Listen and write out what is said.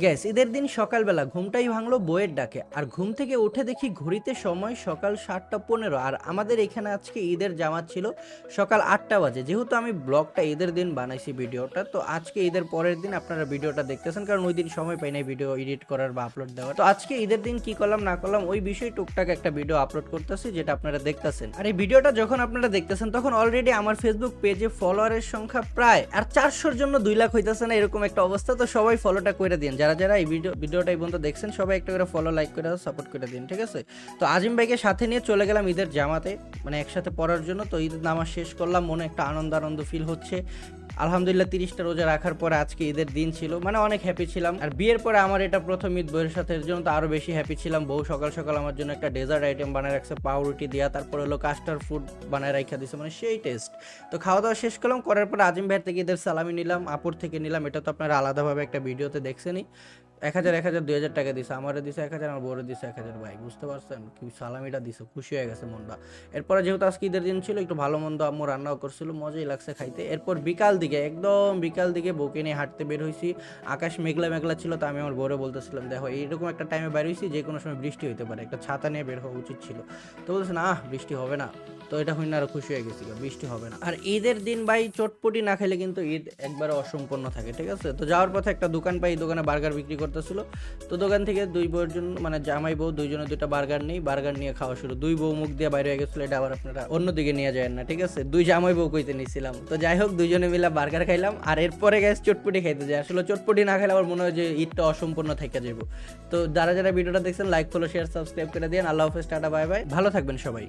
Gas ঈদের দিন সকালবেলা ঘুমটাই ভাঙলো বইয়ের ডাকে, আর ঘুম থেকে উঠে দেখি ঘড়িতে সময় সকাল 7টা 15, আর আমাদের এখানে আজকে ঈদের জামাত ছিল সকাল 8টা বাজে। যেহেতু আমি ব্লগটা ঈদের দিন বানাইছি ভিডিওটা, তো আজকে ঈদের পরের দিন আপনারা ভিডিওটা দেখতেছেন, কারণ ওই দিন সময় পাই নাই ভিডিও এডিট করার বা আপলোড দেওয়ার। তো আজকে ঈদের দিন কি করলাম না করলাম ওই বিষয়ে টুকটাক একটা ভিডিও আপলোড করতেছি, যেটা আপনারা দেখতেছেন। আর এই ভিডিওটা যখন আপনারা দেখতেছেন তখন অলরেডি আমার ফেসবুক পেজে ফলোয়ারের সংখ্যা প্রায় আর 400-র জন্য 2 লাখ হইতেছে না, এরকম একটা অবস্থা। তো সবাই ফলোটা করে দিন, যারা যারা এই ভিডিওটা এই পর্যন্ত দেখছেন সবাই একটা করে ফলো লাইক করে সাপোর্ট করে দিন, ঠিক আছে? তো আজিম ভাইকে সাথে নিয়ে চলে গেলাম ঈদের জামাতে, মানে একসাথে পড়ার জন্য। তো ঈদের নামাজ শেষ করলাম, মনে একটা আনন্দ আনন্দ ফিল হচ্ছে। আলহামদুলিল্লাহ 30টা রোজা রাখার পরে আজকে ঈদের দিন ছিল, মানে অনেক হ্যাপি ছিলাম। আর বিয়ের পরে আমার এটা প্রথম ঈদ বউয়ের সাথে, এর জন্য তো আরো বেশি হ্যাপি ছিলাম। বউ সকাল সকাল আমার জন্য একটা ডেজার্ট আইটেম বানায় রাখছে, পাউরুটি দেওয়া, তারপর হলো কাস্টার্ড ফুড বানায় রাখা দিছে, মানে সেই টেস্ট। তো খাওয়া দাওয়া শেষ করলাম, করার পর আজিম ভাইয়ের থেকে ঈদের সালামি নিলাম, আপুর থেকে নিলাম। এটা তো আপনারা আলাদাভাবে একটা ভিডিওতে দেখছেনই। 1000 2000 টাকা দিছে, আমারে দিছে 1000, আমার বউরে দিছে 1000। ভাই বুঝতে পারছেন কি সালামিটা দিছে, খুশি হয়ে গেছে মনটা। এরপরে যেহেতু আজকে ঈদের দিন ছিল, একটু ভালো মন্দ আম্মু রান্নাও করছিল, মজাই লাগছে খাইতে। এরপর বিকাল দিকে, একদম বিকাল দিকে বউকে নিয়ে হাঁটতে বের হয়েছি। আকাশ মেঘলা মেঘলা ছিল, তো আমি আমার বউরে বলতেছিলাম, দেখো এইরকম একটা টাইমে বের হয়েছি, যে কোনো সময় বৃষ্টি হইতে পারে, একটা ছাতা নিয়ে বের হওয়া উচিত ছিল। তো বলছে না বৃষ্টি হবে না। তো এটা হইনা আরো খুশি হয়ে গেছি, বৃষ্টি হবে না। আর ঈদের দিন ভাই চটপটি না খেলে কিন্তু ঈদ একবারে অসম্পূর্ণ থাকে, ঠিক আছে? তো যাওয়ার পথে একটা দোকান পাই, দোকানে বার্গার বিক্রি করতেছিল। তো দোকান থেকে দুই বউয়ের জন্য, মানে জামাই বউ দুইজনে দুইটা বার্গার নেই, বার্গার নিয়ে খাওয়া শুরু। দুই বউ মুখ দিয়ে বাইরে হয়ে গেছিল, এটা আবার আপনারা অন্যদিকে নিয়ে যায় না, ঠিক আছে? দুই জামাই বউ কইতে নিছিলাম। তো যাই হোক, দুইজনে মিলে বার্গার খাইলাম, আর এরপরে গ্যাস চটপটি খাইতে যায়। আসলে চটপটি না খেলে আমার মনে হয় যে ঈদটা অসম্পূর্ণ থেকে যাবো। তো যারা যারা ভিডিওটা দেখছেন লাইক ফলো শেয়ার সাবস্ক্রাইব করে দিন। আল্লাহ হাফেজ, টাটা বাই বাই, ভালো থাকবেন সবাই।